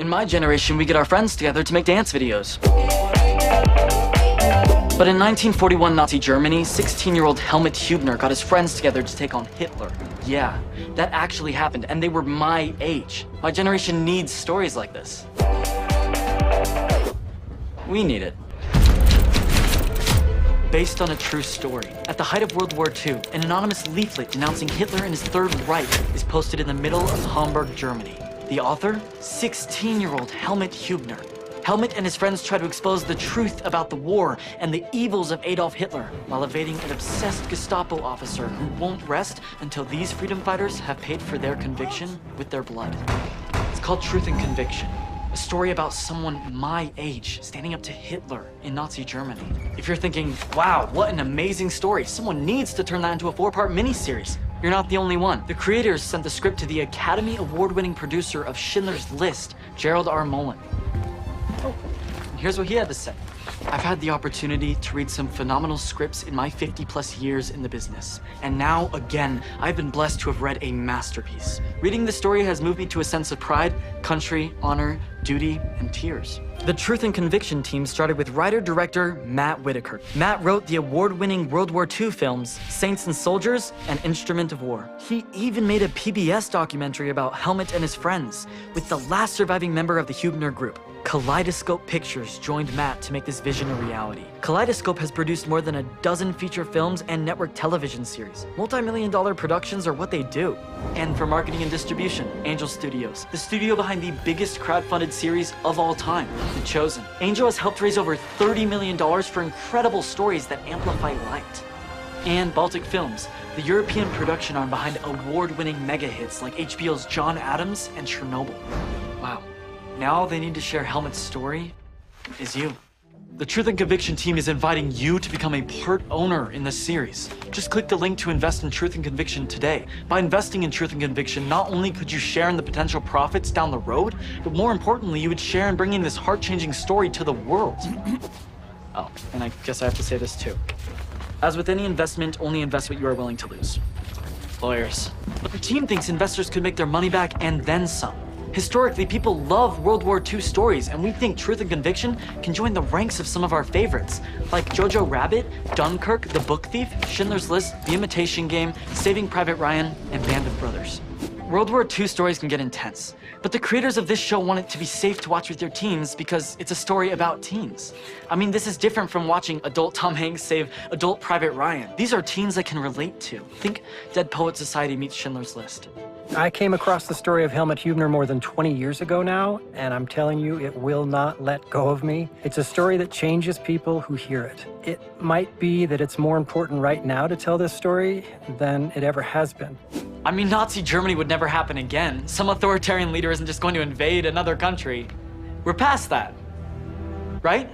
In my generation, we get our friends together to make dance videos. But in 1941 Nazi Germany, 16-year-old Helmut Hubner got his friends together to take on Hitler. Yeah, that actually happened, and they were my age. My generation needs stories like this. We need it. Based on a true story. At the height of World War II, an anonymous leaflet denouncing Hitler and his Third Reich is posted in the middle of Hamburg, Germany. The author? 16-year-old Helmut Hubner. Helmut and his friends try to expose the truth about the war and the evils of Adolf Hitler while evading an obsessed Gestapo officer who won't rest until these freedom fighters have paid for their conviction with their blood. It's called Truth and Conviction. A story about someone my age standing up to Hitler in Nazi Germany. If you're thinking, wow, what an amazing story, someone needs to turn that into a 4-part miniseries, you're not the only one. The creators sent the script to the Academy Award-winning producer of Schindler's List, Gerald R. Mullen. Here's what he had to say. I've had the opportunity to read some phenomenal scripts in my 50+ years in the business. And now, again, I've been blessed to have read a masterpiece. Reading this story has moved me to a sense of pride, country, honor, duty, and tears. The Truth and Conviction team started with writer-director Matt Whitaker. Matt wrote the award-winning World War II films Saints and Soldiers and Instrument of War. He even made a PBS documentary about Helmut and his friends, with the last surviving member of the Hubner group. Kaleidoscope Pictures joined Matt to make this vision a reality. Kaleidoscope has produced more than a dozen feature films and network television series. Multi-million-dollar productions are what they do. And for marketing and distribution, Angel Studios, the studio behind the biggest crowdfunded series of all time, The Chosen. Angel has helped raise over $30 million for incredible stories that amplify light. And Baltic Films, the European production arm behind award-winning mega hits like HBO's John Adams and Chernobyl. Wow. Now all they need to share Helmut's story is you. The Truth and Conviction team is inviting you to become a part owner in this series. Just click the link to invest in Truth and Conviction today. By investing in Truth and Conviction, not only could you share in the potential profits down the road, but more importantly, you would share in bringing this heart-changing story to the world. Oh, and I guess I have to say this too. As with any investment, only invest what you are willing to lose. Lawyers. But the team thinks investors could make their money back and then some. Historically, people love World War II stories, and we think Truth and Conviction can join the ranks of some of our favorites, like Jojo Rabbit, Dunkirk, The Book Thief, Schindler's List, The Imitation Game, Saving Private Ryan, and Band of Brothers. World War II stories can get intense, but the creators of this show want it to be safe to watch with your teens because it's a story about teens. I mean, this is different from watching adult Tom Hanks save adult Private Ryan. These are teens that can relate to. Think Dead Poet Society meets Schindler's List. I came across the story of Helmut Hubner more than 20 years ago now, and I'm telling you, it will not let go of me. It's a story that changes people who hear it. It might be that it's more important right now to tell this story than it ever has been. I mean, Nazi Germany would never happen again. Some authoritarian leader isn't just going to invade another country. We're past that, right?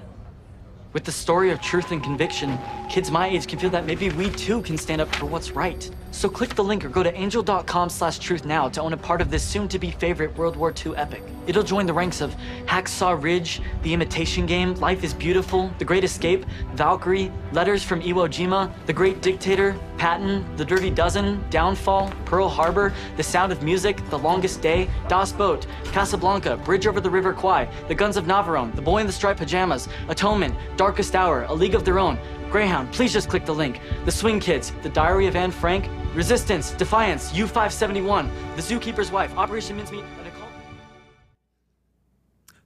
With the story of Truth and Conviction, kids my age can feel that maybe we too can stand up for what's right. So click the link or go to angel.com/truth now to own a part of this soon-to-be favorite World War II epic. It'll join the ranks of Hacksaw Ridge, The Imitation Game, Life is Beautiful, The Great Escape, Valkyrie, Letters from Iwo Jima, The Great Dictator, Patton, The Dirty Dozen, Downfall, Pearl Harbor, The Sound of Music, The Longest Day, Das Boot, Casablanca, Bridge over the River Kwai, The Guns of Navarone, The Boy in the Striped Pajamas, Atonement, Darkest Hour, A League of Their Own, Greyhound, please just click the link, The Swing Kids, The Diary of Anne Frank, Resistance, Defiance, U-571, The Zookeeper's Wife, Operation Mincemeat, and a call.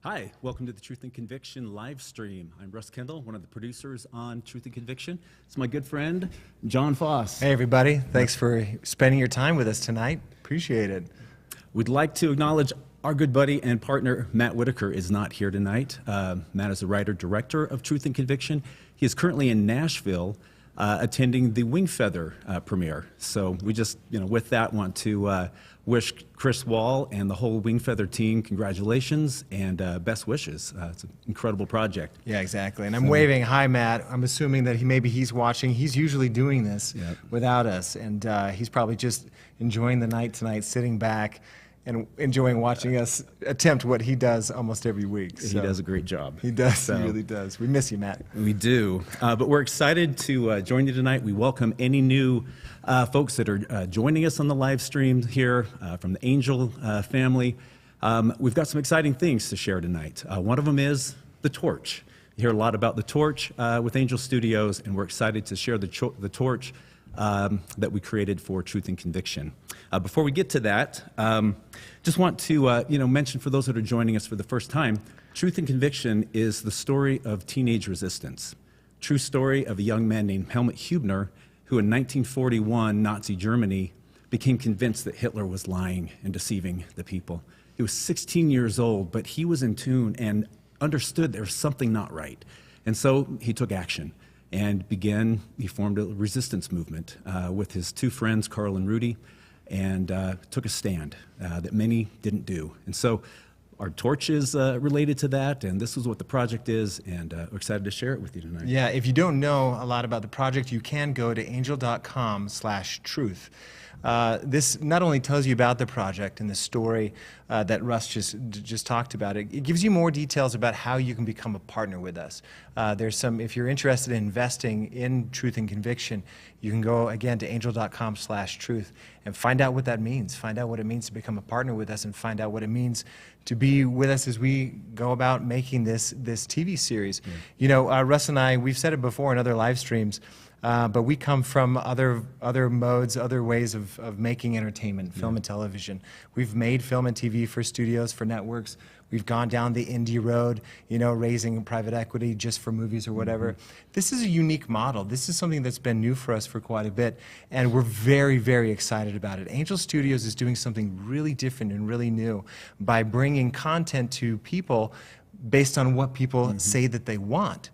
Hi, welcome to the Truth and Conviction live stream. I'm Russ Kendall, one of the producers on Truth and Conviction. It's my good friend, John Foss. Hey everybody, thanks for spending your time with us tonight. Appreciate it. We'd like to acknowledge our good buddy and partner, Matt Whitaker, is not here tonight. Matt is the writer-director of Truth and Conviction. He is currently in Nashville attending the Wingfeather premiere. So we just, with that, want to wish Chris Wall and the whole Wingfeather team congratulations and best wishes. It's an incredible project. Yeah, exactly. And I'm waving hi, Matt. I'm assuming that maybe he's watching. He's usually doing this without us, and he's probably just enjoying the night tonight, sitting back and enjoying watching us attempt what he does almost every week. So he does a great job. He does, he really does. We miss you, Matt. We do, but we're excited to join you tonight. We welcome any new folks that are joining us on the live stream here from the Angel family. We've got some exciting things to share tonight. One of them is The Torch. You hear a lot about The Torch with Angel Studios, and we're excited to share the torch that we created for Truth and Conviction. Before we get to that, just want to mention for those that are joining us for the first time, Truth and Conviction is the story of teenage resistance. True story of a young man named Helmut Hubner, who in 1941 Nazi Germany became convinced that Hitler was lying and deceiving the people. He was 16 years old, but he was in tune and understood there was something not right. And so he took action and he formed a resistance movement with his two friends, Carl and Rudy, and took a stand that many didn't do. And so our torch is related to that, and this is what the project is, and we're excited to share it with you tonight. Yeah, if you don't know a lot about the project, you can go to angel.com/truth. This not only tells you about the project and the story that Russ just talked about, it gives you more details about how you can become a partner with us. If you're interested in investing in Truth and Conviction, you can go again to angel.com/truth and find out what that means. Find out what it means to become a partner with us, and find out what it means to be with us as we go about making this TV series. Yeah. You know, Russ and I, we've said it before in other live streams, but we come from other modes, other ways of making entertainment, film and television. We've made film and TV for studios, for networks. We've gone down the indie road, raising private equity just for movies or whatever. This is a unique model. This is something that's been new for us for quite a bit, and we're very, very excited about it. Angel Studios is doing something really different and really new by bringing content to people based on what people say that they want.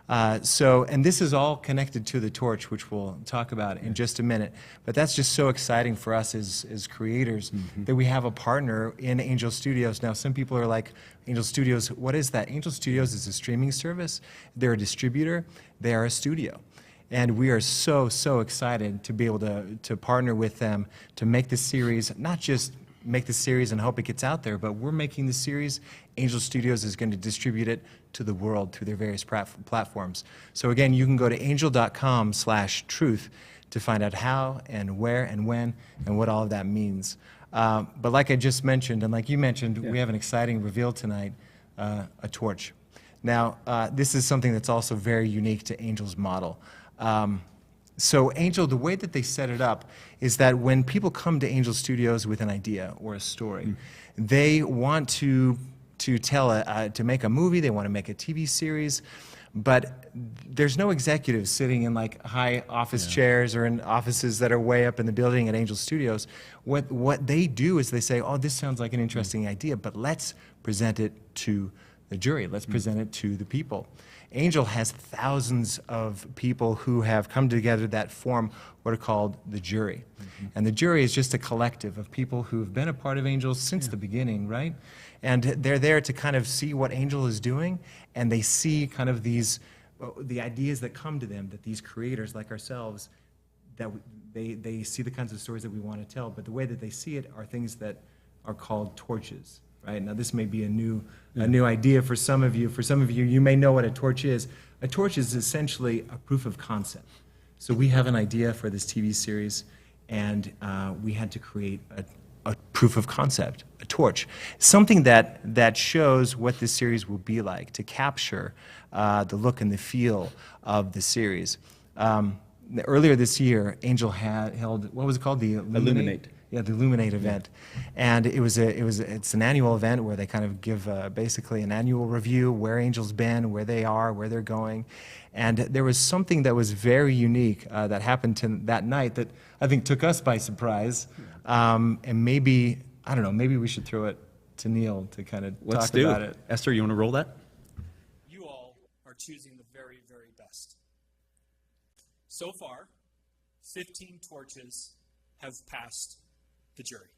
And this is all connected to The Torch, which we'll talk about in just a minute. But that's just so exciting for us as creators that we have a partner in Angel Studios. Now, some people are like, Angel Studios, what is that? Angel Studios is a streaming service. They're a distributor. They are a studio. And we are so, so excited to be able to partner with them to make this series, not just make the series and hope it gets out there, but we're making the series. Angel Studios is going to distribute it to the world through their various platforms. So again, you can go to angel.com/truth to find out how and where and when and what all of that means. But like I just mentioned, and like you mentioned, we have an exciting reveal tonight, a torch. Now, this is something that's also very unique to Angel's model. So Angel, the way that they set it up is that when people come to Angel Studios with an idea or a story, they want to make a movie, they want to make a TV series, but there's no executives sitting in like high office chairs or in offices that are way up in the building at Angel Studios. What they do is they say, oh, this sounds like an interesting idea, but let's present it to the jury. Let's present it to the people. Angel has thousands of people who have come together that form what are called the jury. And the jury is just a collective of people who've been a part of Angel since the beginning, right? And they're there to kind of see what Angel is doing, and they see kind of the ideas that come to them, that these creators like ourselves, that they see the kinds of stories that we want to tell, but the way that they see it are things that are called torches. Right? Now, this may be a new idea for some of you. For some of you, you may know what a torch is. A torch is essentially a proof of concept. So we have an idea for this TV series, and we had to create a proof of concept, a torch, something that shows what this series will be like, to capture the look and the feel of the series. Earlier this year, Angel held, what was it called? The Illuminate. Yeah, the Illuminate event, and it's an annual event where they kind of give basically an annual review where Angel's been, where they are, where they're going, and there was something that was very unique that happened that night that I think took us by surprise, and maybe I don't know, maybe we should throw it to Neil to kind of talk about it. Esther, you want to roll that? You all are choosing the very, very best. So far, 15 torches have passed the jury.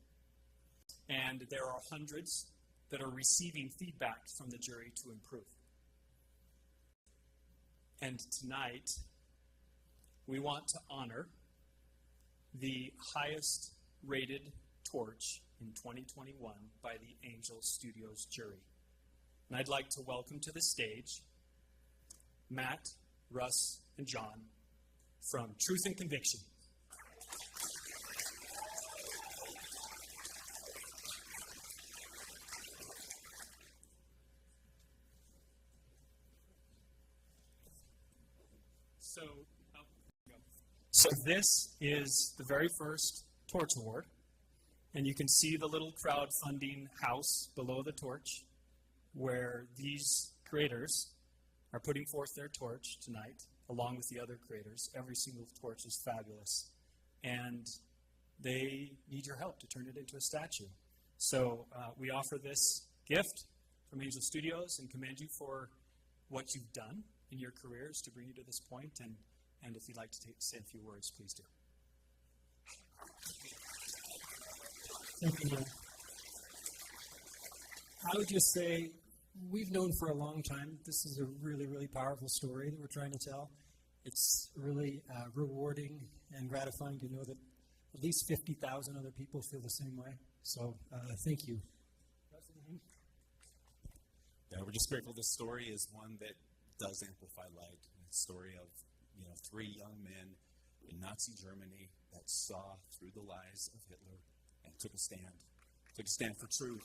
And there are hundreds that are receiving feedback from the jury to improve. And tonight, we want to honor the highest rated torch in 2021 by the Angel Studios jury. And I'd like to welcome to the stage Matt, Russ, and John from Truth and Conviction. So this is the very first Torch Award, and you can see the little crowdfunding house below the torch where these creators are putting forth their torch tonight, along with the other creators. Every single torch is fabulous, and they need your help to turn it into a statue. So we offer this gift from Angel Studios and commend you for what you've done in your careers to bring you to this point, and if you'd like to say a few words, please do. Thank you, Neil. I would just say we've known for a long time this is a really, really powerful story that we're trying to tell. It's really rewarding and gratifying to know that at least 50,000 other people feel the same way. So thank you. Yeah, we're just grateful this story is one that does amplify light. It's a story of, three young men in Nazi Germany that saw through the lies of Hitler and took a stand for truth.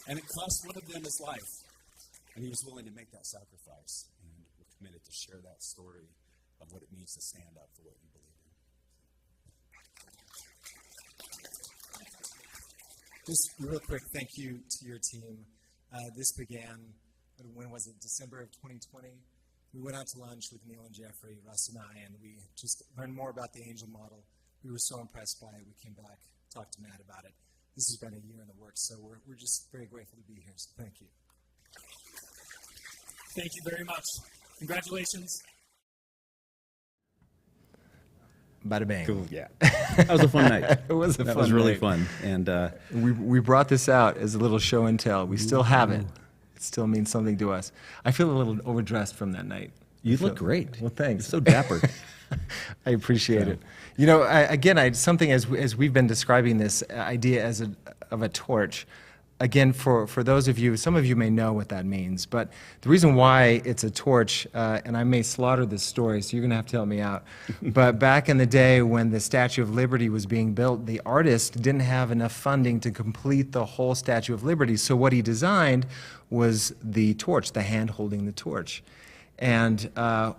And it cost one of them his life, and he was willing to make that sacrifice. And we're committed to share that story of what it means to stand up for what you believe in. Just real quick, thank you to your team. This began, when was it, December of 2020? We went out to lunch with Neil and Jeffrey, Russ and I, and we just learned more about the Angel model. We were so impressed by it. We came back, talked to Matt about it. This has been a year in the works, so we're just very grateful to be here, so thank you. Thank you very much. Congratulations. Bada bang. Cool, yeah. That was a fun night. It was a That fun was really night. fun. And We brought this out as a little show and tell. We still have it. It still means something to us. I feel a little overdressed from that night. you look great. Well, thanks. You're so dapper. I appreciate it. Something as we've been describing this idea of a torch. Again, for those of you, some of you may know what that means, but the reason why it's a torch, and I may slaughter this story, so you're going to have to help me out, but back in the day when the Statue of Liberty was being built, the artist didn't have enough funding to complete the whole Statue of Liberty, so what he designed was the torch, the hand holding the torch. And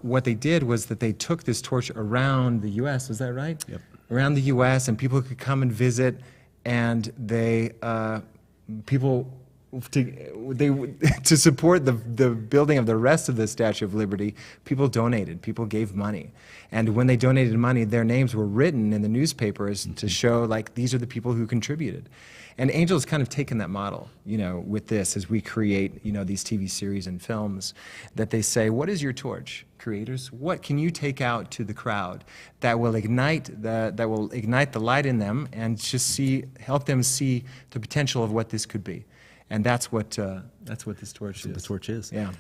what they did was that they took this torch around the U.S., is that right? Yep. Around the U.S., and people could come and visit, and they to support the building of the rest of the Statue of Liberty, people donated, people gave money. And when they donated money, their names were written in the newspapers to show, like, these are the people who contributed. And Angel's kind of taken that model, with this as we create, these TV series and films, that they say, what is your torch, creators? What can you take out to the crowd that will ignite the light in them and just help them see the potential of what this could be? And that's what this torch is. The torch is. Yeah.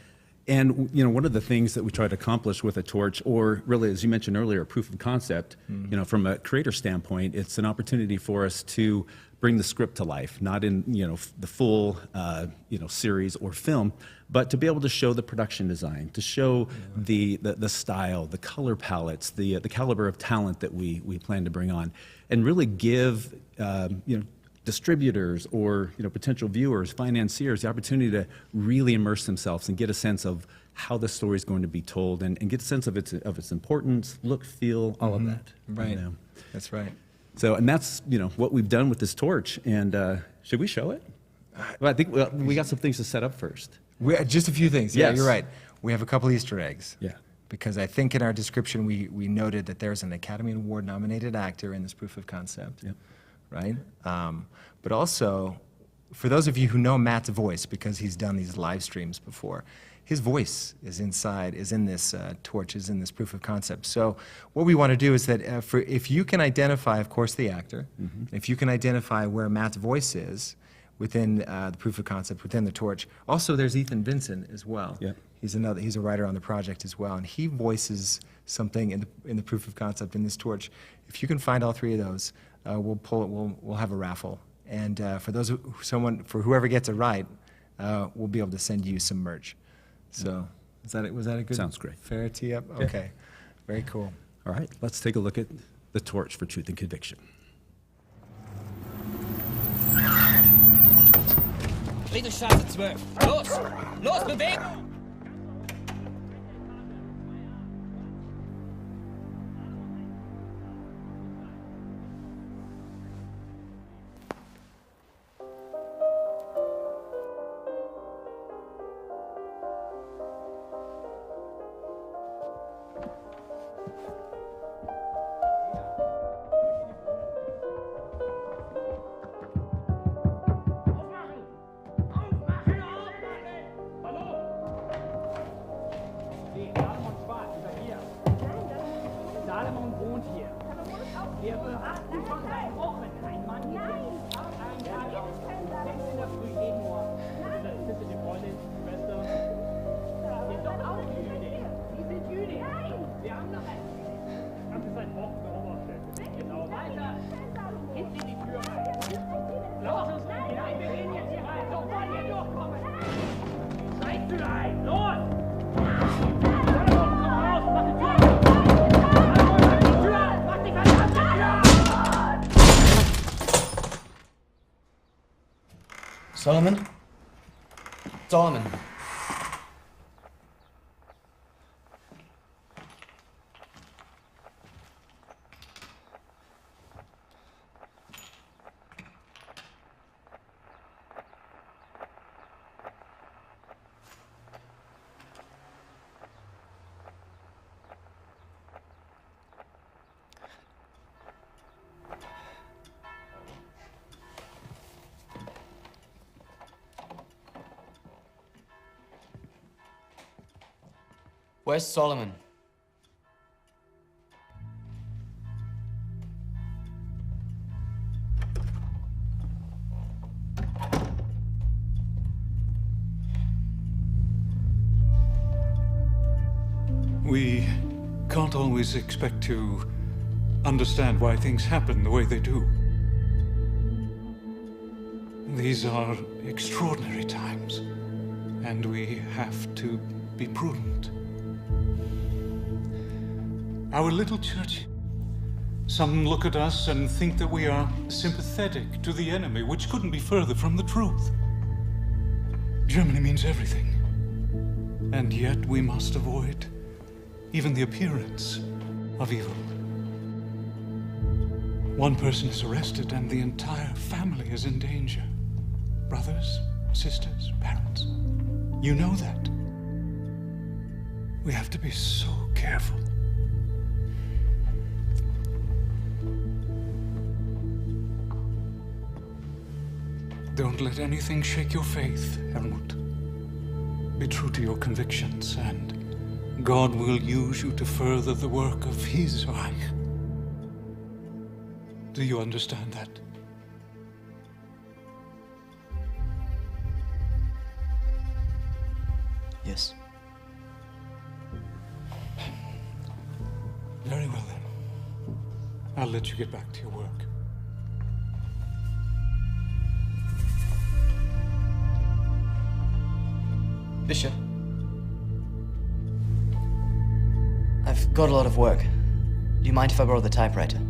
And one of the things that we try to accomplish with a torch, or really, as you mentioned earlier, proof of concept, from a creator standpoint, it's an opportunity for us to bring the script to life, not in the full series or film, but to be able to show the production design, to show the style, the color palettes, the caliber of talent that we plan to bring on, and really give distributors or potential viewers, financiers, the opportunity to really immerse themselves and get a sense of how the story is going to be told, and get a sense of its importance, look, feel, all of that. Right. That's right. So, and that's what we've done with this torch. And should we show it? Well, I think we got some things to set up first. Just a few things. Yeah, Yes. you're right. We have a couple Easter eggs. Yeah. Because I think in our description we noted that there's an Academy Award nominated actor in this proof of concept. Yep. Right? But also, for those of you who know Matt's voice, because he's done these live streams before, his voice is in this torch, is in this proof of concept. So what we want to do is that if you can identify, of course, the actor, if you can identify where Matt's voice is within the proof of concept, within the torch. Also, there's Ethan Vincent as well. Yep. He's a writer on the project as well, and he voices something in the proof of concept in this torch. If you can find all three of those, we'll have a raffle, and for whoever gets it right, we'll be able to send you some merch. So was that a good? Sounds great. Fair tee up. Okay, very cool. All right, let's take a look at the torch for Truth and Conviction. Dreh die Scheiße 12. Los! Los, Bewegung! Wir beraten schon seit Wochen einen Mann hier. Ein Jahr aus. 6 in der Früh jeden Morgen. Ist das die Freundin, Schwester? Ihr doch auch Jüdin. Sie sind Jüdin. Wir haben noch einen. Haben Sie seit Wochen beobachtet? Genau. Weiter. Hinten in die Tür rein. Los uns hinein. Wir gehen jetzt hier rein. Sofort hier durchkommen. Seid für ein. Los! Komm raus. Mach die Tür auf. Solomon? Solomon. Where's Solomon? We can't always expect to understand why things happen the way they do. These are extraordinary times, and we have to be prudent. Our little church, some look at us and think that we are sympathetic to the enemy, which couldn't be further from the truth. Germany means everything, and yet we must avoid even the appearance of evil. One person is arrested and the entire family is in danger. Brothers, sisters, parents. You know that. We have to be so careful. Don't let anything shake your faith, Helmut. Be true to your convictions, and God will use you to further the work of His Reich. Do you understand that? Yes. Very well then. I'll let you get back to your work. Bishop. I've got a lot of work. Do you mind if I borrow the typewriter?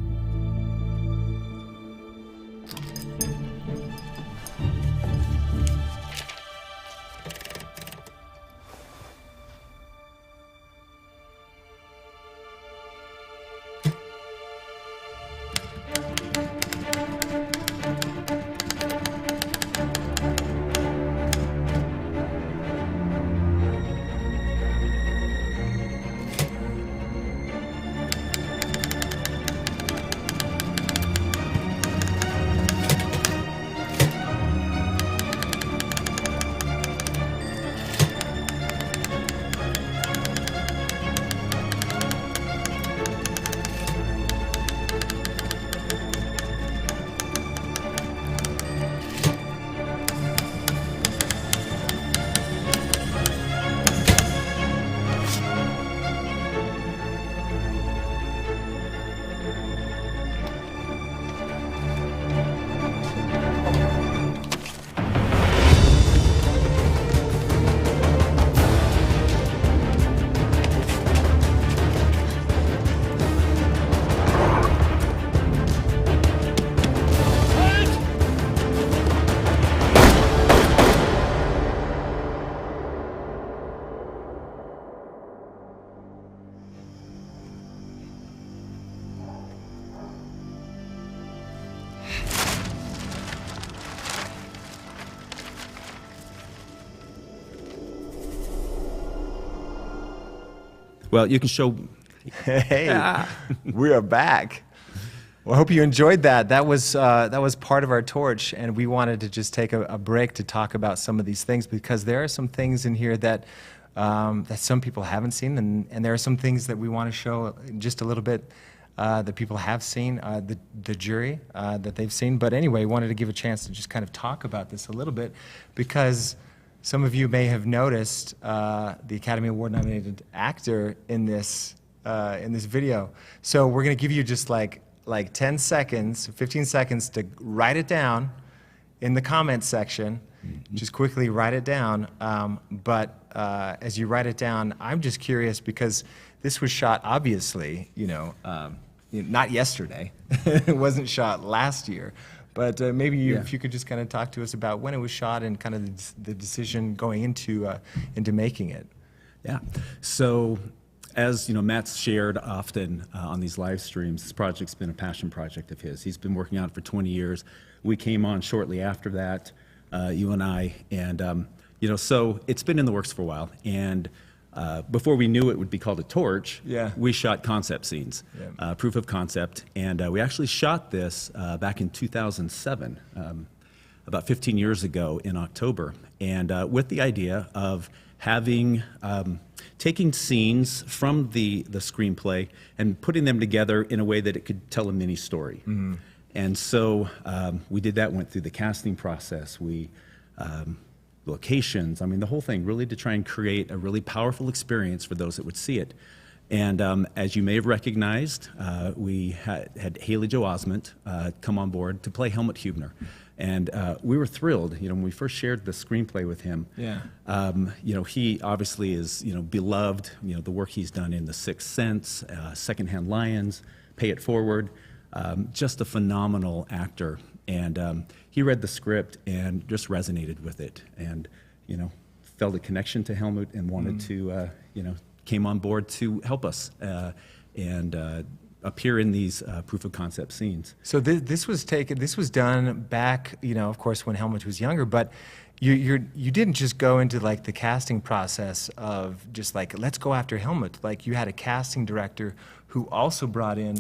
Well, you can show. Hey, we are back. Well, I hope you enjoyed that. That was part of our torch, and we wanted to just take a break to talk about some of these things, because there are some things in here that that some people haven't seen, and there are some things that we want to show just a little bit that people have seen, the jury that they've seen. But anyway, wanted to give a chance to just kind of talk about this a little bit, because some of you may have noticed the Academy Award-nominated actor in this video. So we're going to give you just like 10 seconds, 15 seconds to write it down in the comments section. Just quickly write it down. But as you write it down, I'm just curious, because this was shot, obviously, not yesterday. It wasn't shot last year. But maybe if you could just kind of talk to us about when it was shot and kind of the decision going into making it. Yeah. So, as Matt's shared often on these live streams, this project's been a passion project of his. He's been working on it for 20 years. We came on shortly after that, you and I, and so it's been in the works for a while. And before we knew it would be called a torch, we shot concept scenes, proof of concept, and we actually shot this back in 2007, about 15 years ago in October, and with the idea of having taking scenes from the screenplay and putting them together in a way that it could tell a mini story. And so we did that, went through the casting process, locations, the whole thing, really to try and create a really powerful experience for those that would see it. And as you may have recognized, we had Haley Joel Osment come on board to play Helmut Hubner. And we were thrilled, when we first shared the screenplay with him. He obviously is, beloved, the work he's done in The Sixth Sense, Secondhand Lions, Pay It Forward, just a phenomenal actor. And he read the script and just resonated with it, and felt a connection to Helmut and wanted to, came on board to help us and appear in these proof of concept scenes. So this was done back, of course, when Helmut was younger, but you didn't just go into like the casting process of just like, let's go after Helmut. Like, you had a casting director who also brought in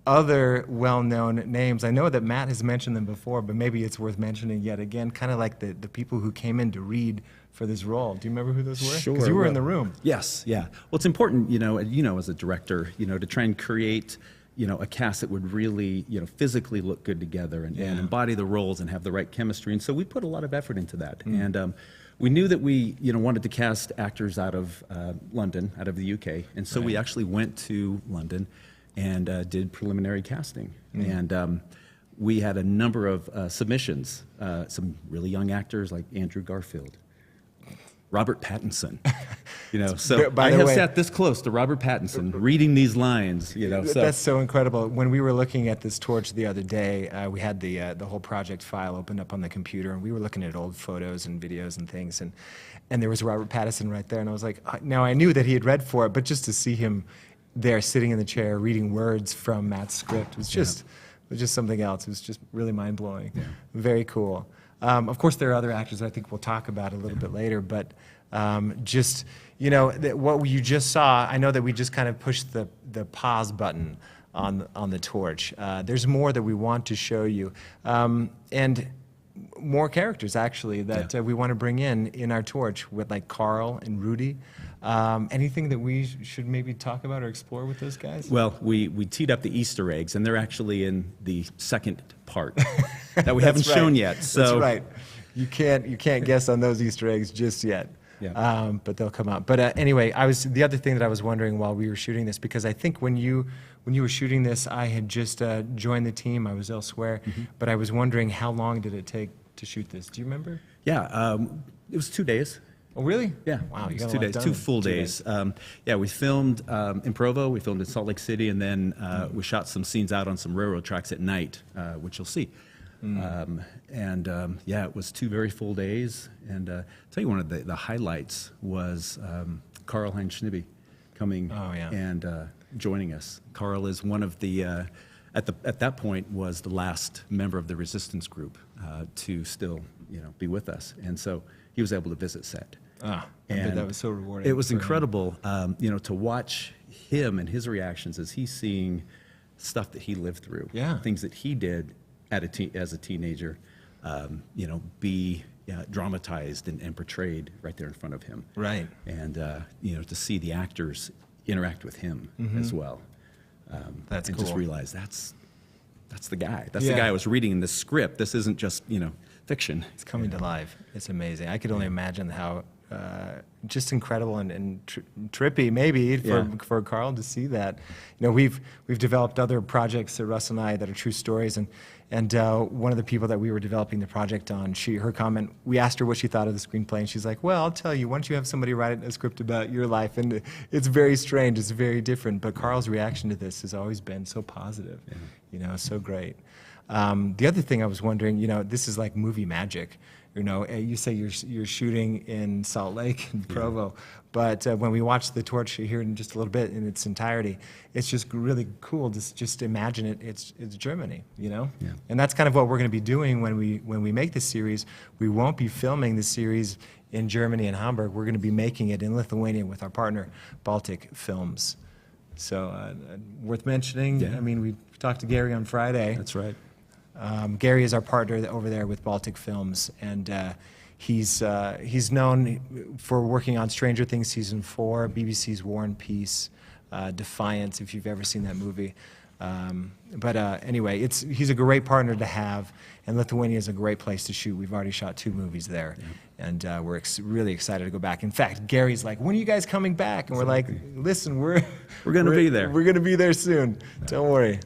other well-known names. I know that Matt has mentioned them before, but maybe it's worth mentioning yet again, kind of like the people who came in to read for this role. Do you remember who those were? Sure. Because you were in the room. Yes, yeah. Well, it's important, as a director, to try and create, a cast that would really, physically look good together and embody the roles and have the right chemistry. And so we put a lot of effort into that. And we knew that we, wanted to cast actors out of London, out of the UK. And so we actually went to London and did preliminary casting. And we had a number of submissions, some really young actors like Andrew Garfield, Robert Pattinson, so I have sat this close to Robert Pattinson reading these lines, So. That's so incredible. When we were looking at this torch the other day, we had the whole project file opened up on the computer, and we were looking at old photos and videos and things, and there was Robert Pattinson right there, and I was like, now I knew that he had read for it, but just to see him there sitting in the chair reading words from Matt's script was just something else. It was just really mind-blowing. Very cool. Of course, there are other actors I think we'll talk about a little bit later, but just, what you just saw, I know that we just kind of pushed the pause button on the torch. There's more that we want to show you, and more characters, actually, that we want to bring in our torch, with like Carl and Rudy. Anything that we should maybe talk about or explore with those guys? Well, we teed up the Easter eggs, and they're actually in the second part that we haven't shown yet. So that's right. You can't guess on those Easter eggs just yet. But they'll come out. But anyway, the other thing that I was wondering while we were shooting this, because I think when you were shooting this, I had just joined the team. I was elsewhere, but I was wondering, how long did it take to shoot this? Do you remember? Yeah, it was 2 days. Oh, really? Yeah. Wow, you it got was a 2 lot days, done 2 in full 2 days. We filmed in Provo, we filmed in Salt Lake City, and then we shot some scenes out on some railroad tracks at night, which you'll see. It was 2 very full days. And I'll tell you, one of the highlights was Karl Heinz Schnibbe coming and joining us. Karl is one of the, at that point, was the last member of the resistance group to still, be with us. And so he was able to visit set. And that was so rewarding. It was incredible, to watch him and his reactions as he's seeing stuff that he lived through, things that he did as a teenager, be dramatized and portrayed right there in front of him. Right. And to see the actors interact with him as well. That's and cool. just realized that's the guy. That's the Yeah. guy I was reading in this script. This isn't just, fiction. It's coming to life. It's amazing. I could only imagine how just incredible and trippy maybe for Carl to see that. We've developed other projects, Russ and I, that are true stories, and one of the people that we were developing the project on, her comment, we asked her what she thought of the screenplay, and she's like, well, I'll tell you, why don't you have somebody write a script about your life? And it's very strange, it's very different, but Carl's reaction to this has always been so positive, so great. The other thing I was wondering, this is like movie magic. You say you're shooting in Salt Lake and Provo, but when we watch The Torch here in just a little bit in its entirety, it's just really cool to just imagine it's Germany, Yeah. And that's kind of what we're going to be doing when we make this series. We won't be filming the series in Germany and Hamburg. We're going to be making it in Lithuania with our partner, Baltic Films. So worth mentioning. Yeah. I mean, we talked to Gary on Friday. That's right. Gary is our partner over there with Baltic Films, and he's known for working on Stranger Things Season 4, BBC's War and Peace, Defiance, if you've ever seen that movie. Anyway, he's a great partner to have, and Lithuania is a great place to shoot. We've already shot 2 movies there, and we're really excited to go back. In fact, Gary's like, when are you guys coming back? And we're like, listen, we're going to be there. We're going to be there soon. Don't worry.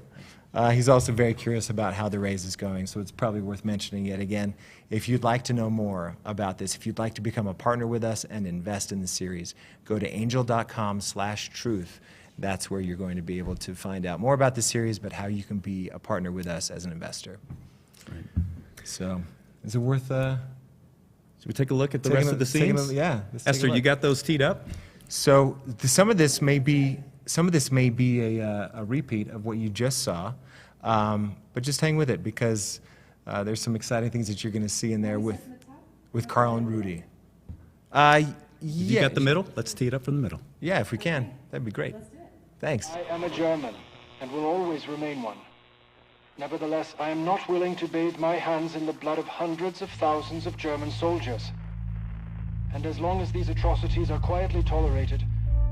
He's also very curious about how The Raise is going, so it's probably worth mentioning yet again. If you'd like to know more about this, if you'd like to become a partner with us and invest in the series, go to angel.com/truth. That's where you're going to be able to find out more about the series, but how you can be a partner with us as an investor. Right. So, is it worth... Should we take a look at the rest of the scenes? Yeah. Esther, you got those teed up? So, some of this may be a repeat of what you just saw, but just hang with it, because there's some exciting things that you're going to see in there with Carl and Rudy. You got the middle? Let's tee it up from the middle. Yeah, if we can, that'd be great. Thanks. I am a German, and will always remain one. Nevertheless, I am not willing to bathe my hands in the blood of hundreds of thousands of German soldiers. And as long as these atrocities are quietly tolerated,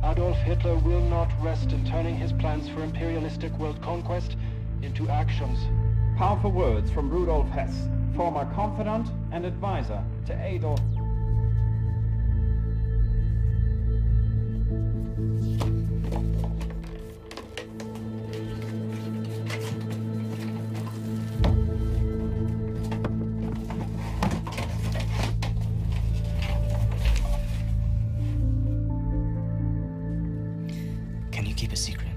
Adolf Hitler will not rest in turning his plans for imperialistic world conquest into actions. Powerful words from Rudolf Hess, former confidant and advisor to Adolf. Can you keep a secret?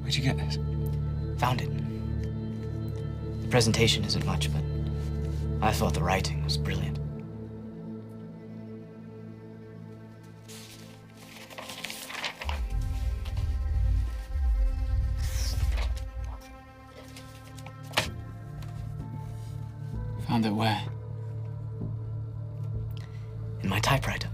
Where'd you get this? Found it. The presentation isn't much, but I thought the writing was brilliant. Found it where? In my typewriter.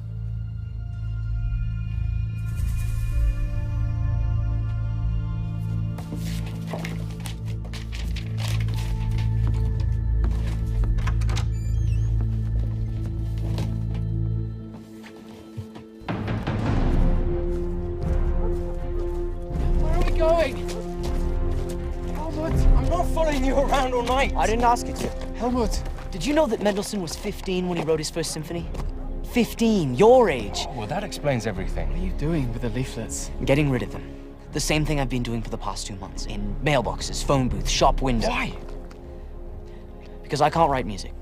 Where are we going? Helmut, I'm not following you around all night. I didn't ask you to. Helmut. Did you know that Mendelssohn was 15 when he wrote his first symphony? 15, your age. Well, that explains everything. What are you doing with the leaflets? Getting rid of them. The same thing I've been doing for the past 2 months. In mailboxes, phone booths, shop windows. Why? Because I can't write music.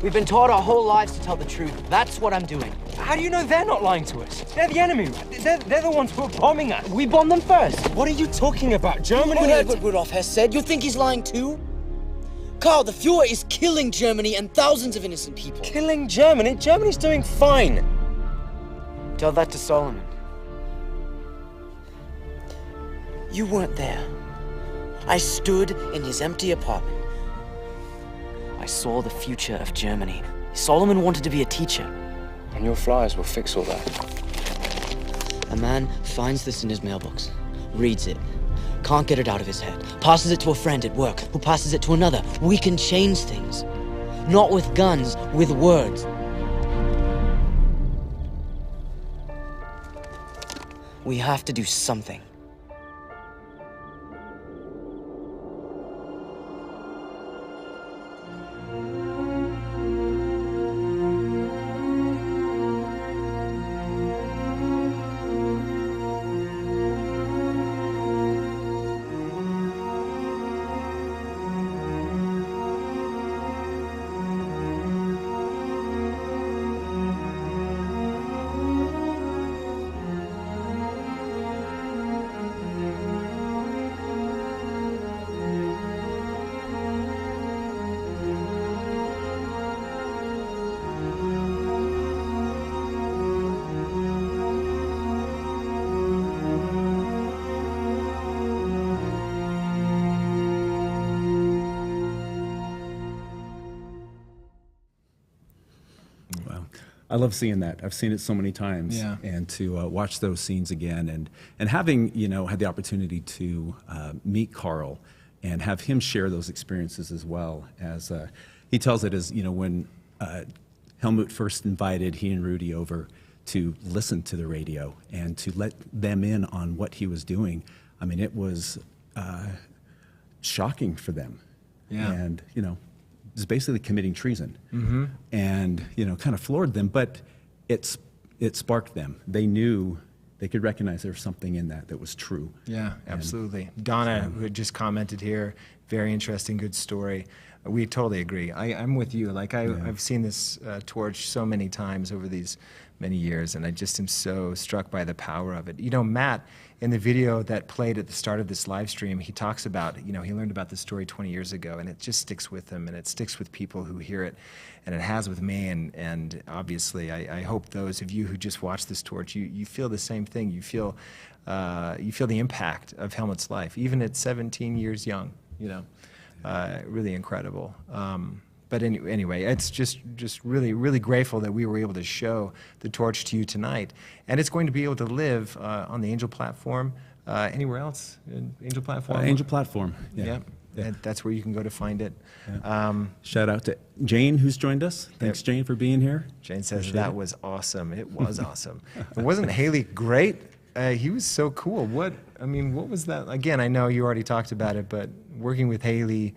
We've been taught our whole lives to tell the truth. That's what I'm doing. How do you know they're not lying to us? They're the enemy. They're the ones who are bombing us. We bombed them first. What are you talking about? Germany? You heard what Rudolf Hess said. You think he's lying too? Karl, the Fuhrer is killing Germany and thousands of innocent people. Killing Germany? Germany's doing fine. Tell that to Solomon. You weren't there. I stood in his empty apartment. I saw the future of Germany. Solomon wanted to be a teacher. And your flyers will fix all that. A man finds this in his mailbox, reads it, can't get it out of his head, passes it to a friend at work, who passes it to another. We can change things. Not with guns, with words. We have to do something. I love seeing that. I've seen it so many times. Yeah. And to watch those scenes again, and having, had the opportunity to meet Carl and have him share those experiences as well. As he tells it as, when Helmut first invited he and Rudy over to listen to the radio and to let them in on what he was doing. I mean, it was shocking for them. Yeah. And, was basically committing treason, Mm-hmm. and kind of floored them. But it sparked them. They knew they could recognize there was something in that was true. Yeah, absolutely. Donna, who had just commented here, very interesting, good story. We totally agree. I'm with you. Like I've seen this torch so many times over these many years, and I just am so struck by the power of it. Matt, in the video that played at the start of this live stream, he talks about, he learned about this story 20 years ago, and it just sticks with him, and it sticks with people who hear it, and it has with me, and obviously, I hope those of you who just watched this torch, you feel the same thing. You feel the impact of Helmut's life, even at 17 years young, really incredible. But anyway, it's just really, really grateful that we were able to show the torch to you tonight. And it's going to be able to live on the Angel platform. Anywhere else? Angel platform? Angel platform, Yeah. Yeah. That's where you can go to find it. Shout out to Jane, who's joined us. Thanks, Jane, for being here. Jane says Appreciate that it. was awesome. It was awesome. And wasn't Haley great? He was so cool. What was that? Again, I know you already talked about it, but working with Haley,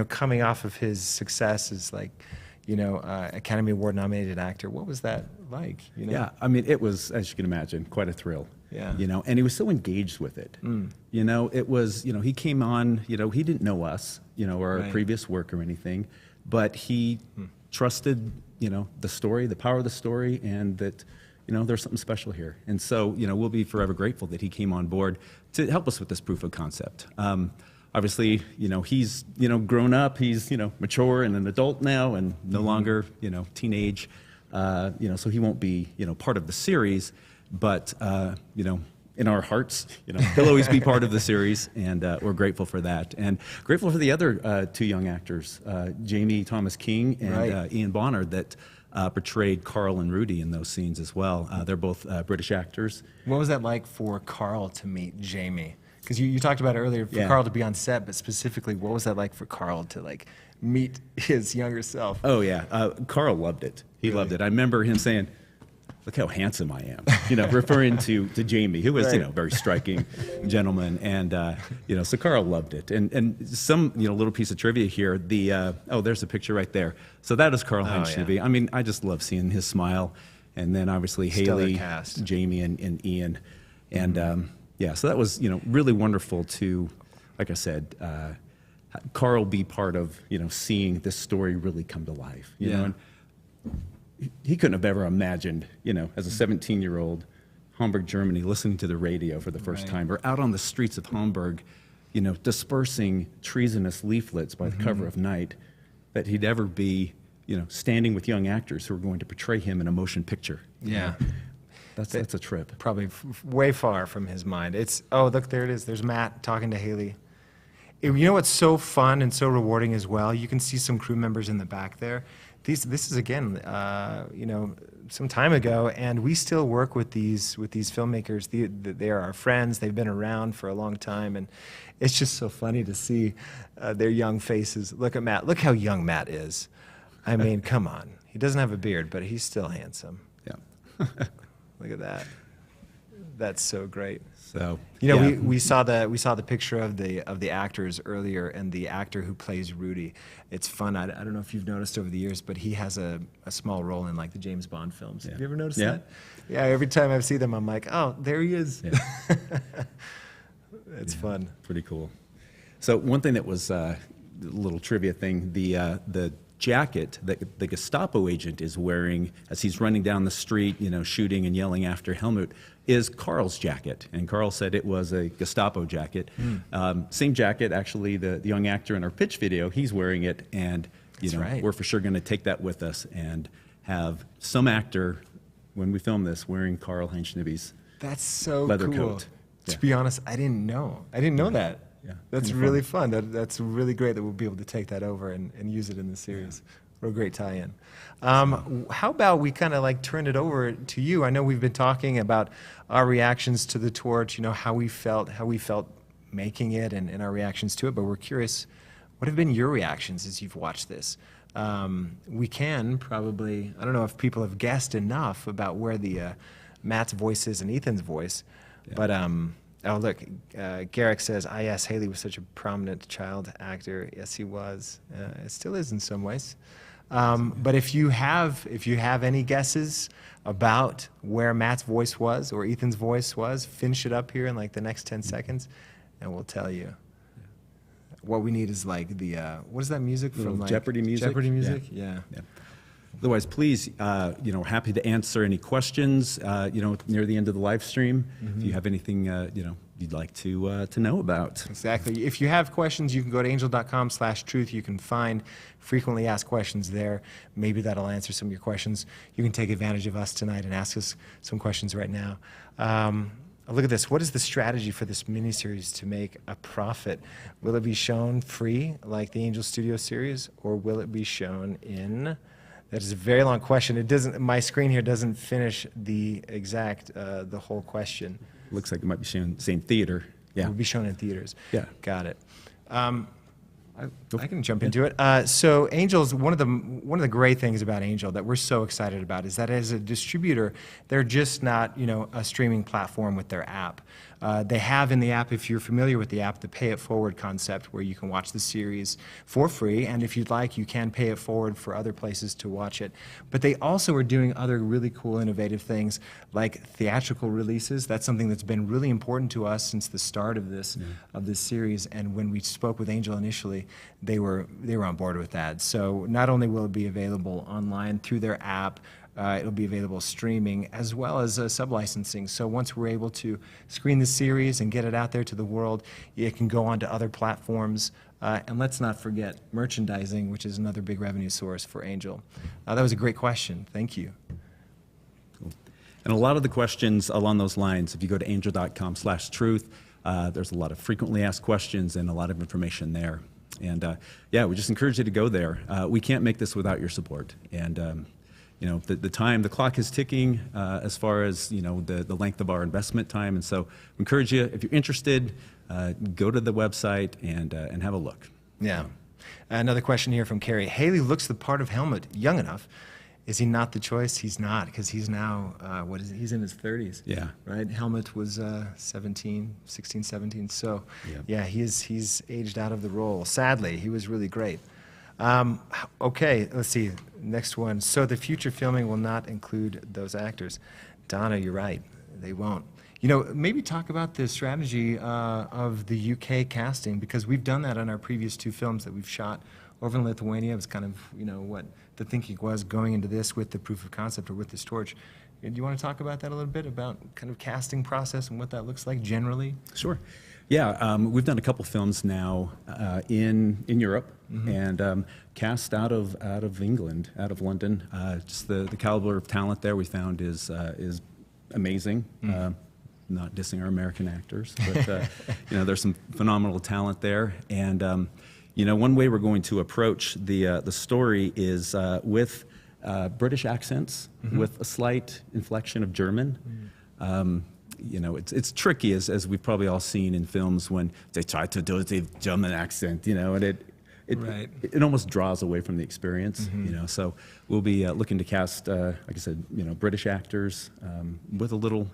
coming off of his success as Academy Award nominated actor, what was that like? Yeah, it was, as you can imagine, quite a thrill. Yeah. And he was so engaged with it. It was, he came on, he didn't know us, or our Right. previous work or anything, but he trusted, the story, the power of the story, and that, there's something special here. And so, we'll be forever grateful that he came on board to help us with this proof of concept. Obviously, he's, grown up, he's, mature and an adult now and no longer, teenage, so he won't be, part of the series, but, in our hearts, he'll always be part of the series, and we're grateful for that. And grateful for the other two young actors, Jamie Thomas King and Right. Ian Bonner, that portrayed Carl and Rudy in those scenes as well. They're both British actors. What was that like for Carl to meet Jamie? Because you talked about it earlier, for Yeah. Carl to be on set, but specifically, what was that like for Carl to meet his younger self? Oh yeah, Carl loved it. He loved it. I remember him saying, "Look how handsome I am," referring to Jamie, who was, Right. very striking gentleman, and so Carl loved it. And some, little piece of trivia here. There's a picture right there. So that is Carl Heinz yeah. Schnibbe. I just love seeing his smile, and then obviously Stellar Haley, cast. Jamie, and Ian, and so that was really wonderful to, like I said, Carl be part of seeing this story really come to life. You know, and he couldn't have ever imagined, as a 17-year-old, Hamburg, Germany, listening to the radio for the first Right. time, or out on the streets of Hamburg, dispersing treasonous leaflets by the cover of night, that he'd ever be, standing with young actors who are going to portray him in a motion picture. Yeah. That's a trip. Probably way far from his mind. Look, there it is. There's Matt talking to Haley. You know what's so fun and so rewarding as well? You can see some crew members in the back there. This is again, you know, some time ago, and we still work with these filmmakers. They are our friends. They've been around for a long time, and it's just so funny to see their young faces. Look at Matt. Look how young Matt is. I mean, come on. He doesn't have a beard, but he's still handsome. Yeah. Look at that. That's so great. So you know, yeah. we saw the picture of the actors earlier, and the actor who plays Rudy. It's fun. I don't know if you've noticed over the years, but he has a small role in like the James Bond films. Have you ever noticed that? Yeah. Every time I see them, I'm like, oh, there he is. Yeah. It's fun. Pretty cool. So one thing that was a little trivia thing, the jacket that the Gestapo agent is wearing as he's running down the street, you know, shooting and yelling after Helmut, is Carl's jacket. And Carl said it was a Gestapo jacket. Same jacket, actually, the young actor in our pitch video, he's wearing it. And, you know, right. we're for sure going to take that with us and have some actor, when we film this, wearing Carl Heinz-Schneebe's That's so leather cool. coat. To be honest, I didn't know. I didn't know that. Yeah. That's Kinda really fun. That's really great that we'll be able to take that over and use it in the series. What a great tie-in. How about we kind of like turn it over to you? I know we've been talking about our reactions to the torch, you know, how we felt making it and our reactions to it, but we're curious, what have been your reactions as you've watched this? We can probably, I don't know if people have guessed enough about where the Matt's voice is and Ethan's voice, but oh, look, Garrick says, yes, Haley was such a prominent child actor. Yes, he was. It still is in some ways. But if you have any guesses about where Matt's voice was or Ethan's voice was, finish it up here in like the next 10 seconds, and we'll tell you. What we need is like the, what is that music from? Like, Jeopardy music? Jeopardy music? Yeah. Otherwise, please, you know, happy to answer any questions, you know, near the end of the live stream. If you have anything, you know, you'd like to know about. Exactly. If you have questions, you can go to angel.com/truth. You can find frequently asked questions there. Maybe that'll answer some of your questions. You can take advantage of us tonight and ask us some questions right now. Look at this. What is the strategy for this miniseries to make a profit? Will it be shown free like the Angel Studio series, or will it be shown in... That is a very long question. It doesn't. My screen here doesn't finish the exact, the whole question. Looks like it might be shown same theater. Yeah. It will be shown in theaters. Yeah. Got it. I can jump into it. So Angel's, one of the great things about Angel that we're so excited about is that as a distributor, they're just not, you know, a streaming platform with their app. They have in the app, if you're familiar with the app, the pay it forward concept where you can watch the series for free, and if you'd like, you can pay it forward for other places to watch it. But they also are doing other really cool, innovative things like theatrical releases. That's something that's been really important to us since the start of this series. And when we spoke with Angel initially, they were on board with that. So not only will it be available online through their app, it'll be available streaming as well as sub-licensing. So once we're able to screen the series and get it out there to the world, it can go on to other platforms. And let's not forget merchandising, which is another big revenue source for Angel. That was a great question. Thank you. Cool. And a lot of the questions along those lines, if you go to angel.com/truth, there's a lot of frequently asked questions and a lot of information there. And yeah, we just encourage you to go there. We can't make this without your support. And you know, the clock is ticking as far as, you know, the length of our investment time. And so we encourage you, if you're interested, go to the website and have a look. Yeah. Another question here from Carrie. Haley looks the part of Helmut young enough. Is he not the choice? He's not, because he's now, he's in his 30s. Yeah. Right? Helmut was 16, 17. So, yeah, he's aged out of the role. Sadly, he was really great. Okay, let's see. Next one. So the future filming will not include those actors. Donna, you're right. They won't. You know, maybe talk about the strategy of the UK casting, because we've done that on our previous two films that we've shot over in Lithuania. It was kind of, you know, what the thinking was going into this with the proof of concept or with this torch. Do you want to talk about that a little bit, about kind of casting process and what that looks like generally? Sure. Yeah, we've done a couple films now in Europe, and cast out of England, out of London. Just the caliber of talent there we found is amazing. not dissing our American actors, but there's some phenomenal talent there. And one way we're going to approach the story is with British accents, with a slight inflection of German. It's tricky, as we've probably all seen in films when they try to do the German accent, and it almost draws away from the experience, So we'll be looking to cast, like I said, British actors with a little,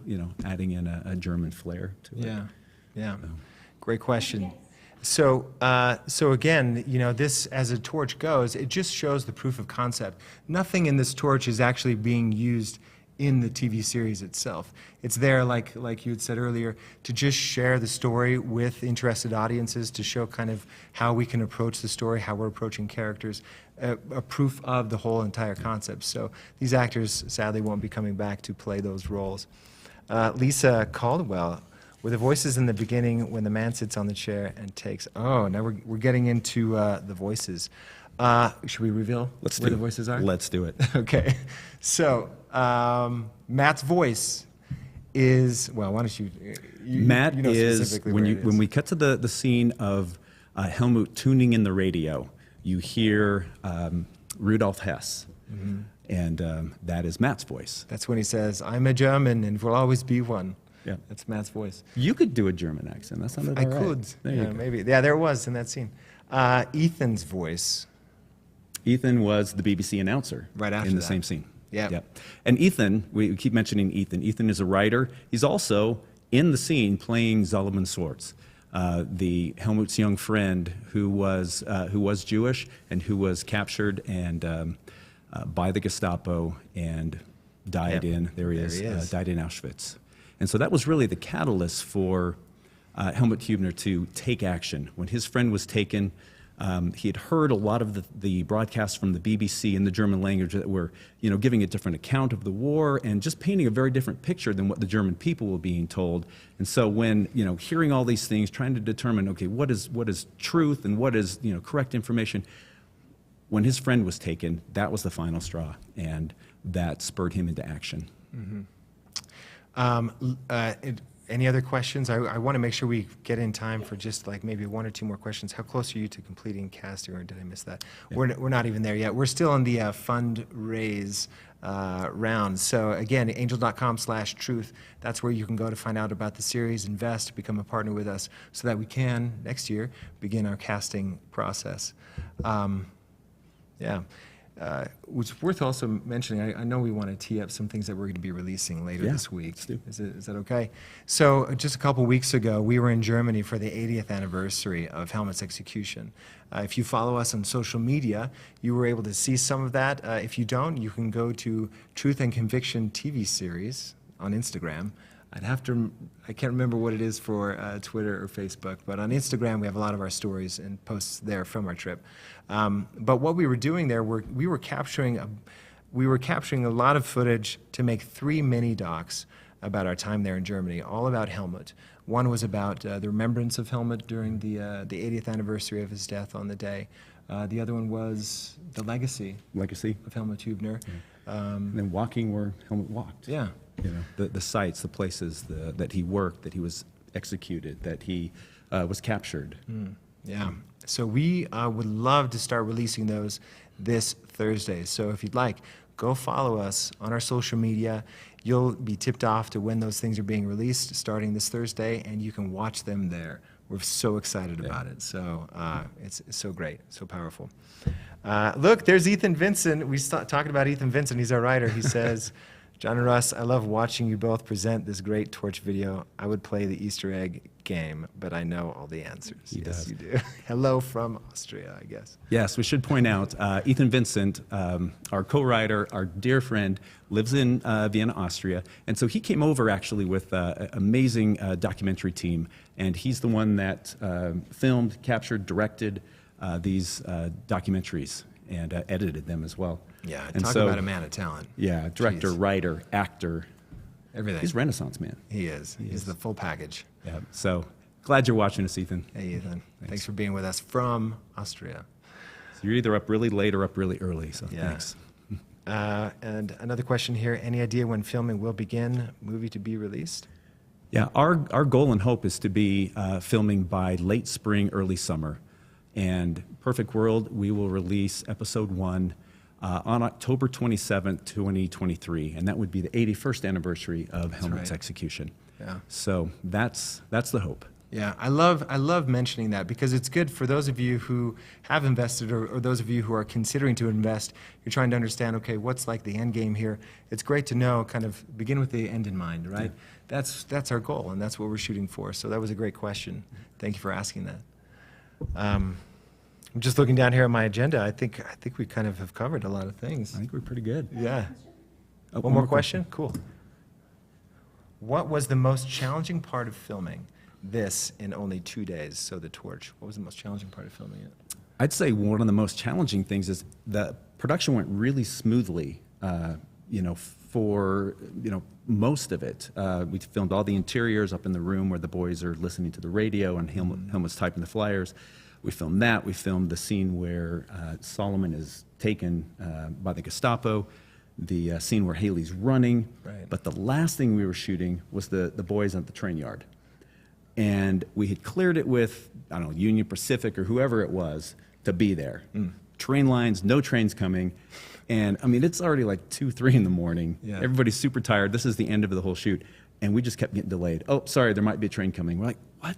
adding in a German flair to it. Yeah. Great question. So again, this, as a torch goes, it just shows the proof of concept. Nothing in this torch is actually being used in the TV series itself. It's there, like you had said earlier, to just share the story with interested audiences, to show kind of how we can approach the story, how we're approaching characters, a proof of the whole entire concept. So these actors sadly won't be coming back to play those roles. Lisa Caldwell, were the voices in the beginning when the man sits on the chair and takes... Oh, now we're getting into the voices. Should we reveal where the voices are? Let's do it. Okay. So, Matt's voice is... Well, why don't you... Matt you know is, specifically where it is. when we cut to the scene of Helmut tuning in the radio, you hear Rudolf Hess. And that is Matt's voice. That's when he says, "I'm a German and will always be one." Yeah, that's Matt's voice. You could do a German accent. That sounded all right. I could. There you go. Maybe. Yeah, there was in that scene. Ethan's voice. Ethan was the BBC announcer Right after in the that. same scene. Yeah. Yep. And Ethan, we keep mentioning Ethan. Ethan is a writer. He's also in the scene playing Solomon Swartz, the Helmut's young friend who was Jewish and who was captured and by the Gestapo and died died in Auschwitz. And so that was really the catalyst for Helmut Hübner to take action. When his friend was taken, he had heard a lot of the broadcasts from the BBC in the German language that were, giving a different account of the war and just painting a very different picture than what the German people were being told. And so when, hearing all these things, trying to determine, okay, what is truth and what is, correct information, when his friend was taken, that was the final straw, and that spurred him into action. Any other questions? I want to make sure we get in time for just like maybe one or two more questions. How close are you to completing casting, or did I miss that? Yeah. We're not even there yet. We're still in the fundraise round. So again, angel.com/truth. That's where you can go to find out about the series, invest, become a partner with us, so that we can next year begin our casting process. It's worth also mentioning, I know we want to tee up some things that we're going to be releasing later this week. Is that okay? So just a couple weeks ago, we were in Germany for the 80th anniversary of Helmut's execution. If you follow us on social media, you were able to see some of that. If you don't, you can go to Truth and Conviction TV series on Instagram. I can't remember what it is for Twitter or Facebook, but on Instagram we have a lot of our stories and posts there from our trip. But what we were doing there, we were capturing a lot of footage to make 3 mini docs about our time there in Germany, all about Helmut. One was about the remembrance of Helmut during the 80th anniversary of his death on the day. The other one was the legacy of Helmut Hübner. And then walking where Helmut walked. Yeah. The sites, the places that he worked, that he was executed, that he was captured. Yeah. So we would love to start releasing those this Thursday. So if you'd like, go follow us on our social media. You'll be tipped off to when those things are being released starting this Thursday, and you can watch them there. We're so excited about it. So it's so great, so powerful. Look, there's Ethan Vincent. We talking about Ethan Vincent. He's our writer. He says, "John and Russ, I love watching you both present this great Torch video. I would play the Easter egg game, but I know all the answers." Yes, you do. Hello from Austria, I guess. Yes, we should point out, Ethan Vincent, our co-writer, our dear friend, lives in Vienna, Austria. And so he came over actually with an amazing documentary team. And he's the one that filmed, captured, directed these documentaries and edited them as well. Yeah, and talk about a man of talent. Yeah, director, writer, actor. Everything. He's a Renaissance man. He is. He's the full package. Yeah. So glad you're watching us, Ethan. Hey, Ethan. Thanks for being with us from Austria. So you're either up really late or up really early, so thanks. And another question here. Any idea when filming will begin? Movie to be released? Yeah, our goal and hope is to be filming by late spring, early summer. And Perfect World, we will release episode 1 on October 27th, 2023. And that would be the 81st anniversary of Helmet's execution. Yeah. So that's the hope. Yeah, I love mentioning that because it's good for those of you who have invested or those of you who are considering to invest. You're trying to understand, okay, what's like the end game here? It's great to know, kind of begin with the end in mind, right? Yeah. That's our goal, and that's what we're shooting for. So that was a great question. Thank you for asking that. I'm just looking down here at my agenda. I think we kind of have covered a lot of things. I think we're pretty good. Yeah. Oh, one more question? Cool. What was the most challenging part of filming this in only 2 days? So The Torch. What was the most challenging part of filming it? I'd say one of the most challenging things is the production went really smoothly, for most of it. We filmed all the interiors up in the room where the boys are listening to the radio and Helmut's typing the flyers. We filmed that. We filmed the scene where Solomon is taken by the Gestapo, the scene where Haley's running. Right. But the last thing we were shooting was the boys at the train yard. And we had cleared it with, I don't know, Union Pacific or whoever it was to be there. Train lines, no trains coming. And I mean, it's already like 2, 3 in the morning. Yeah. Everybody's super tired. This is the end of the whole shoot. And we just kept getting delayed. Oh, sorry, there might be a train coming. We're like, what?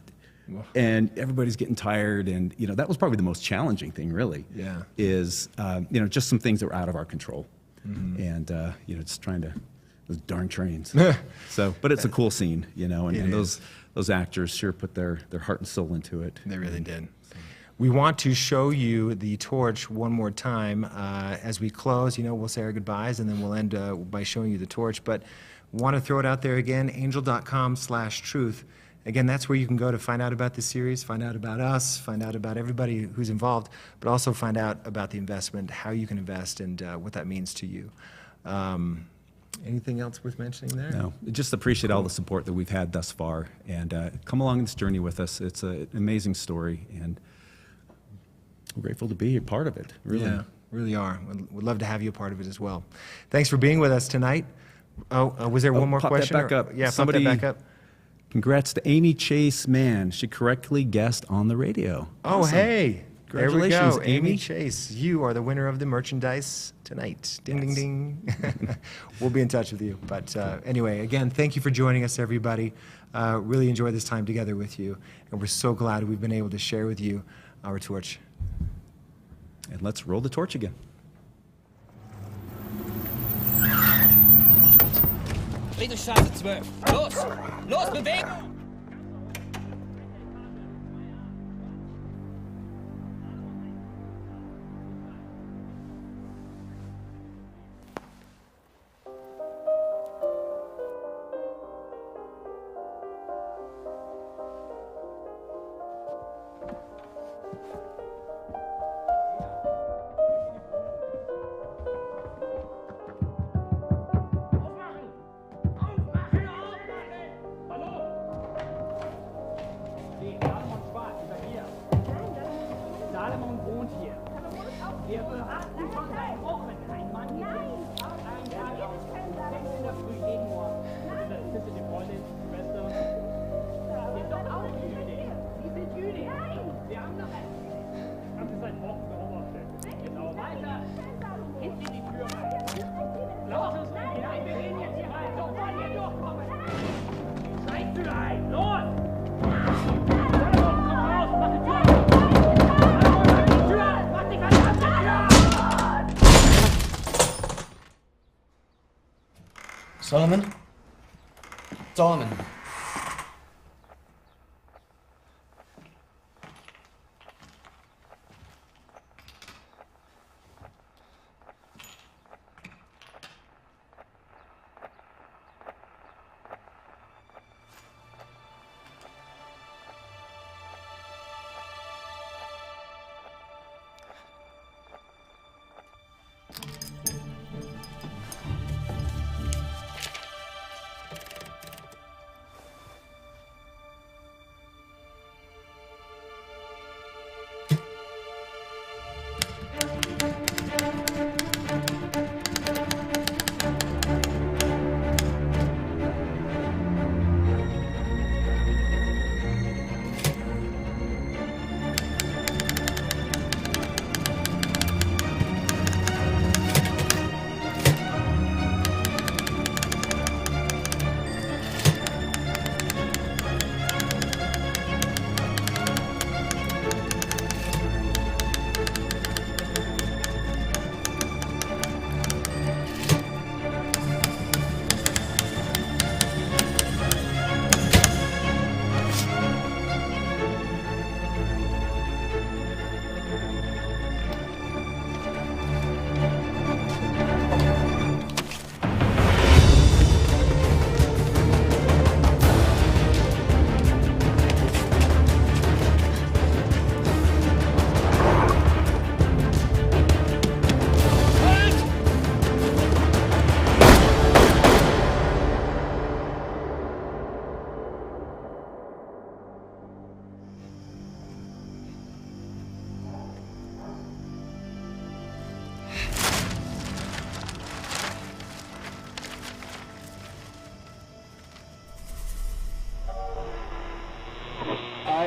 And everybody's getting tired. And, that was probably the most challenging thing, really. Yeah. Is, just some things that were out of our control. And, just trying to, those darn trains. So, but it's a cool scene, and those actors sure put their heart and soul into it. They really did. We want to show you The Torch one more time as we close. We'll say our goodbyes and then we'll end by showing you The Torch. But want to throw it out there again, angel.com/truth. Again, that's where you can go to find out about the series, find out about us, find out about everybody who's involved, but also find out about the investment, how you can invest, and what that means to you. Anything else worth mentioning there? No, just appreciate all the support that we've had thus far, and come along this journey with us. It's an amazing story, and we're grateful to be a part of it. Really, yeah, really are. We'd love to have you a part of it as well. Thanks for being with us tonight. Was there one more question? That back up. Yeah, somebody. Pop that back up. Congrats to Amy Chase Mann. She correctly guessed on the radio. Oh, Awesome. Hey. There we Congratulations, go, Amy Chase. You are the winner of the merchandise tonight. Ding, ding, ding. We'll be in touch with you. But anyway, again, thank you for joining us, everybody. Really enjoyed this time together with you. And we're so glad we've been able to share with you our torch. And let's roll the torch again. Friedrichstraße 12. Los! Los, Bewegung! Solomon? Solomon.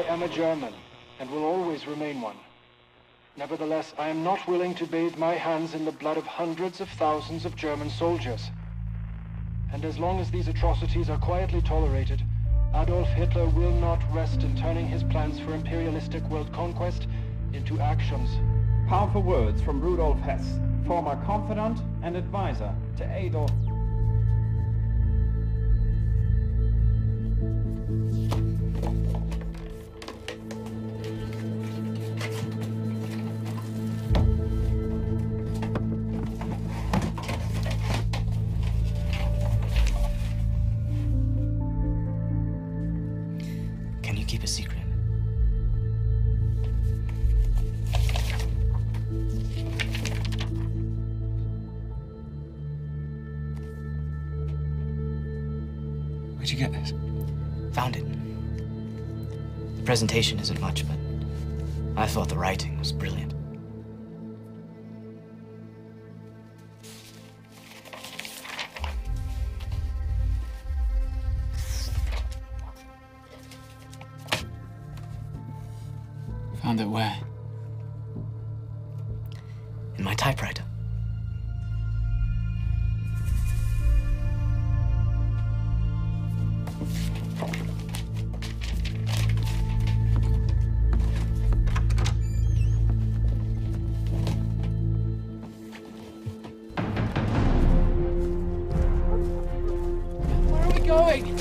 am a German, and will always remain one. Nevertheless, I am not willing to bathe my hands in the blood of hundreds of thousands of German soldiers. And as long as these atrocities are quietly tolerated, Adolf Hitler will not rest in turning his plans for imperialistic world conquest into actions. Powerful words from Rudolf Hess, former confidant and advisor to Adolf. Can you keep a secret? Where'd you get this? Found it. The presentation isn't much, but I thought the writing was brilliant. Found it where? In my typewriter. Where are we going?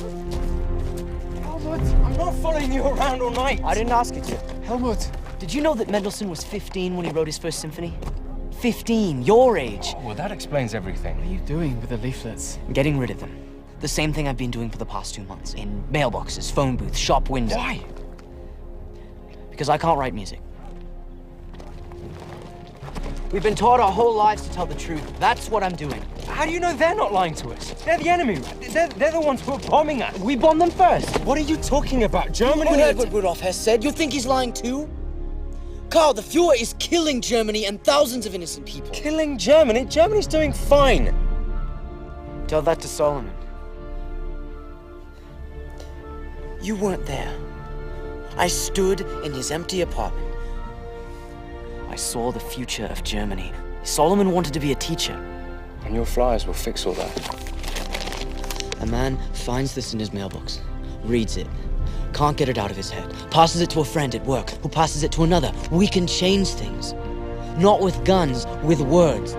Helmut, I'm not following you around all night. I didn't ask you to. Helmut! Did you know that Mendelssohn was 15 when he wrote his first symphony? 15, your age. Well, that explains everything. What are you doing with the leaflets? Getting rid of them. The same thing I've been doing for the past 2 months. In mailboxes, phone booths, shop windows. Why? Because I can't write music. We've been taught our whole lives to tell the truth. That's what I'm doing. How do you know they're not lying to us? They're the enemy. They're the ones who are bombing us. We bombed them first. What are you talking about? Germany? You heard what Rudolf Hess said. You think he's lying too? Karl, the Fuhrer is killing Germany and thousands of innocent people. Killing Germany? Germany's doing fine. Tell that to Solomon. You weren't there. I stood in his empty apartment. I saw the future of Germany. Solomon wanted to be a teacher. And your flyers will fix all that. A man finds this in his mailbox, reads it, can't get it out of his head, passes it to a friend at work, who passes it to another. We can change things. Not with guns, with words.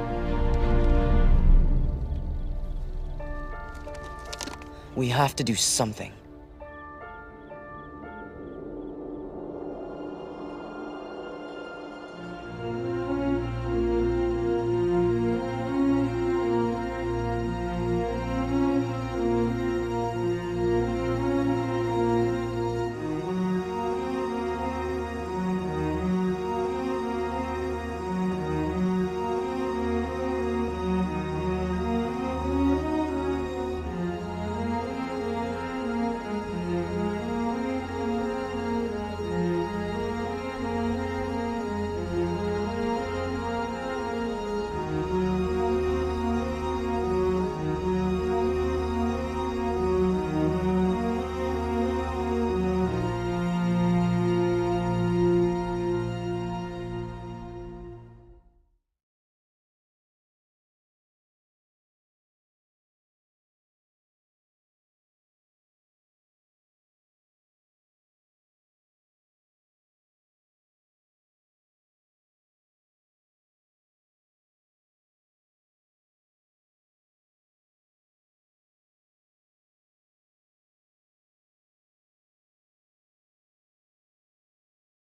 We have to do something.